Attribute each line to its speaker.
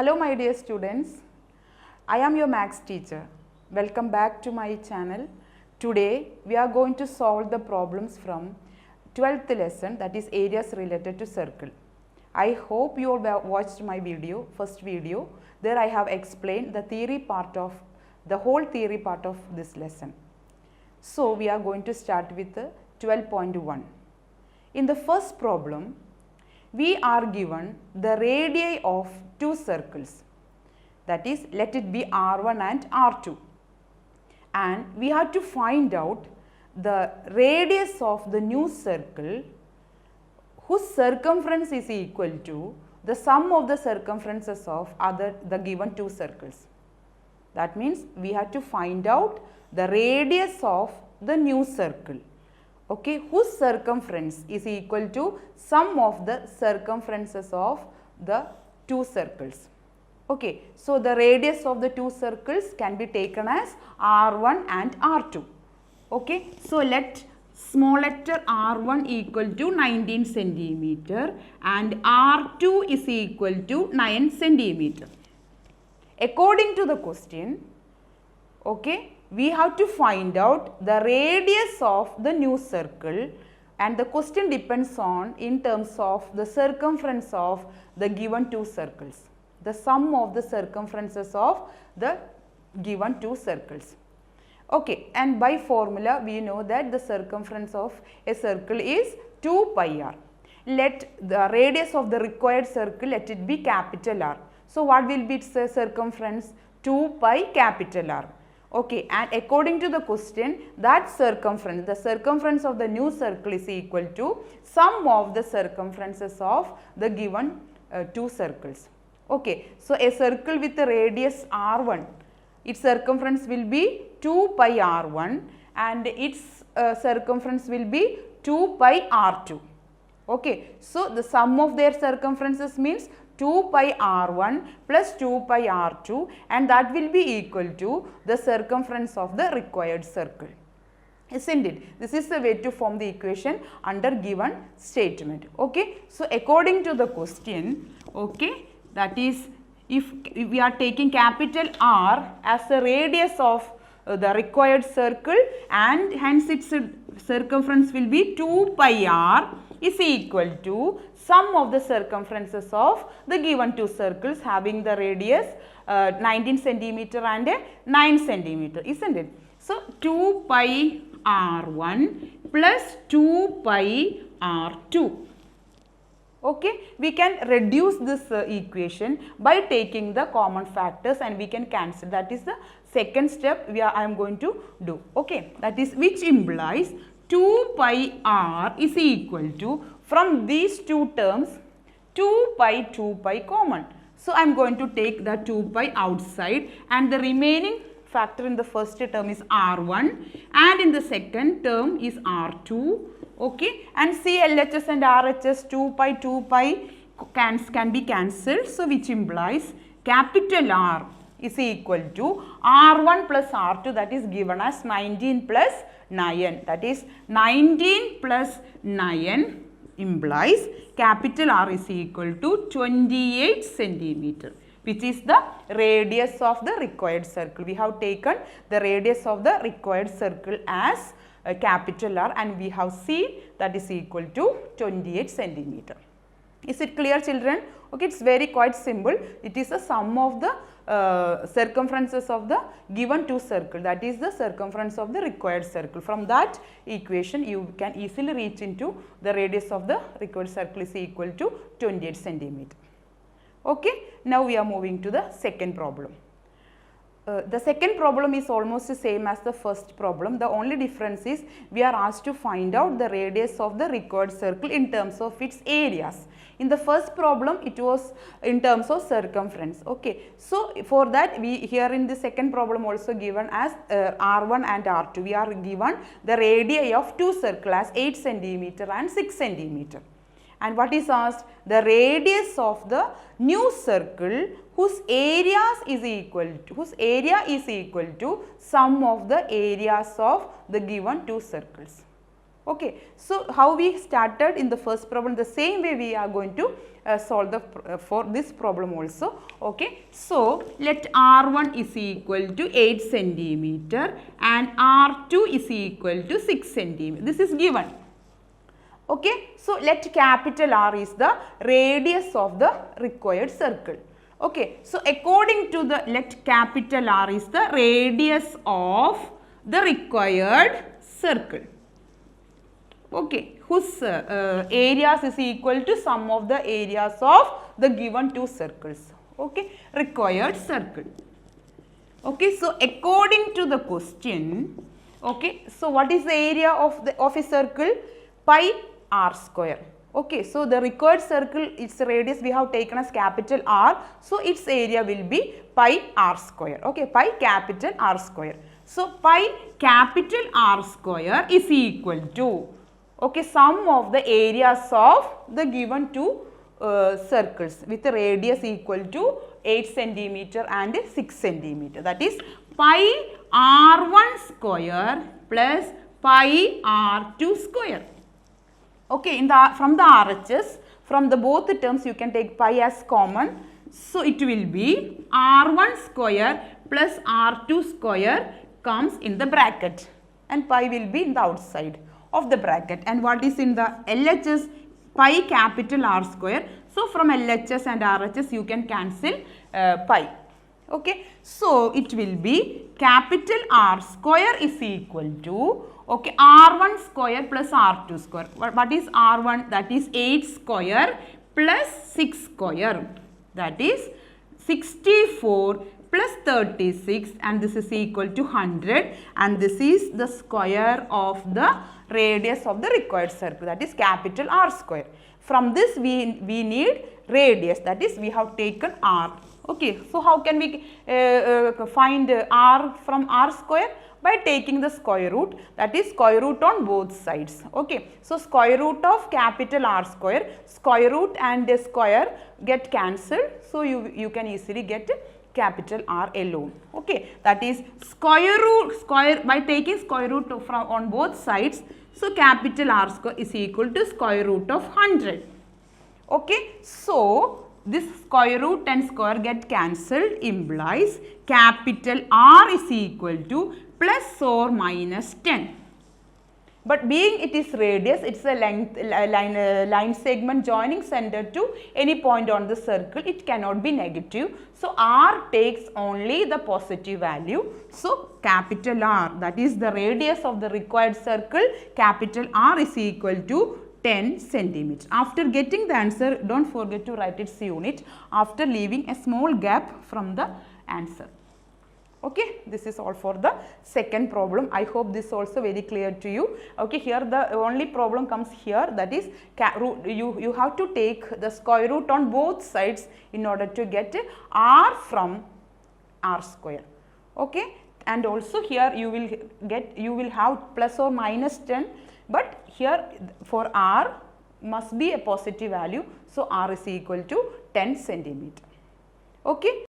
Speaker 1: Hello my dear students, I am your maths teacher. Welcome back to my channel. Today we are going to solve the problems from 12th lesson, that is areas related to circle. I hope you all watched my video, first video. There I have explained the whole theory part of this lesson. So we are going to start with 12.1. In the first problem, we are given the radii of two circles, that is, let it be R1 and R2, and we have to find out the radius of the new circle whose circumference is equal to the sum of the circumferences of the given two circles. That means we have to find out the radius of the new circle, okay, whose circumference is equal to sum of the circumferences of the two circles. Okay, so the radius of the two circles can be taken as R1 and R2. Okay, so let small letter R1 equal to 19 centimeter and R2 is equal to 9 centimeter. According to the question, okay, we have to find out the radius of the new circle, and the question depends on in terms of the circumference of the given two circles, the sum of the circumferences of the given two circles. Okay, and by formula we know that the circumference of a circle is 2 pi r. Let the radius of the required circle, let it be capital R. So what will be its circumference? 2 pi capital R. Okay, and according to the question, that circumference, the circumference of the new circle is equal to sum of the circumferences of the given two circles. Okay, so a circle with a radius R1, its circumference will be 2 pi R1 and its circumference will be 2 pi R2. Okay, so the sum of their circumferences means 2 pi R1 plus 2 pi R2, and that will be equal to the circumference of the required circle. Isn't it? This is the way to form the equation under given statement. Okay, so according to the question, okay, that is, if we are taking capital R as the radius of the required circle, and hence its circumference will be 2 pi r is equal to sum of the circumferences of the given two circles having the radius 19 centimeter and 9 centimeter, isn't it? So 2 pi r1 plus 2 pi r2. Okay, we can reduce this equation by taking the common factors and we can cancel. That is the second step I am going to do. Okay, that is, which implies 2 pi r is equal to, from these two terms, 2 pi common. So I am going to take the 2 pi outside and the remaining factor in the first term is r1 and in the second term is r2. Okay, and LHS and RHS 2 pi can be cancelled. So which implies capital R is equal to R1 plus R2, that is given as 19 plus 9. That is 19 plus 9 implies capital R is equal to 28 centimeter, which is the radius of the required circle. We have taken the radius of the required circle as capital R and we have seen that is equal to 28 centimeter. Is it clear, children? Okay, it's very quite simple. It is a sum of the circumferences of the given two circle, that is the circumference of the required circle. From that equation you can easily reach into the radius of the required circle is equal to 28 centimeter. Okay, now we are moving to the second problem. The second problem is almost the same as the first problem. The only difference is we are asked to find out the radius of the required circle in terms of its areas. In the first problem it was in terms of circumference. Okay, so for that we here in the second problem also given as R1 and R2. We are given the radii of two circles as 8 centimeter and 6 centimeter. And what is asked? The radius of the new circle whose area is equal to sum of the areas of the given two circles. Okay, so how we started in the first problem, the same way we are going to solve the for this problem also. Okay, so let R1 is equal to 8 centimeter and R2 is equal to 6 centimeter. This is given. Okay, so let capital R is the radius of the required circle. Okay, so according to the let capital R is the radius of the required circle. Okay, whose areas is equal to sum of the areas of the given two circles. Okay, required circle. Okay, so according to the question, okay, so what is the area of a circle? Pi r square. Okay, so the required circle, its radius we have taken as capital R, so its area will be pi r square. Okay, pi capital R square. So pi capital R square is equal to, okay, sum of the areas of the given two circles with a radius equal to 8 centimeter and 6 centimeter. That is pi r1 square plus pi r2 square. Okay, from the RHS, from the both the terms you can take pi as common. So it will be r1 square plus r2 square comes in the bracket and pi will be in the outside of the bracket. And what is in the LHS? Pi capital R square. So from LHS and RHS you can cancel pi. Okay, so it will be capital R square is equal to, okay, R1 square plus R2 square. What is R1? That is 8 square plus 6 square. That is 64 plus 36, and this is equal to 100, and this is the square of the radius of the required circle, that is capital R square. From this we need radius, that is we have taken R. Okay, so how can we find R from R square? By taking the square root, that is square root on both sides. Okay, so square root of capital R square, square root and square get cancelled, so you can easily get capital R alone. Okay, that is square by taking square root from on both sides, so capital R square is equal to square root of 100. Okay, so this square root and square get cancelled, implies capital R is equal to plus or minus 10. But being it is radius, it is a line segment joining center to any point on the circle, it cannot be negative. So R takes only the positive value. So capital R, that is the radius of the required circle, capital R is equal to 10 centimeters. After getting the answer, don't forget to write its unit after leaving a small gap from the answer. Okay, this is all for the second problem. I hope this is also very clear to you. Okay, here the only problem comes here, that is you have to take the square root on both sides in order to get R from R square. Okay, and also here you will have plus or minus 10, but here for R must be a positive value, so R is equal to 10 centimeter. Okay.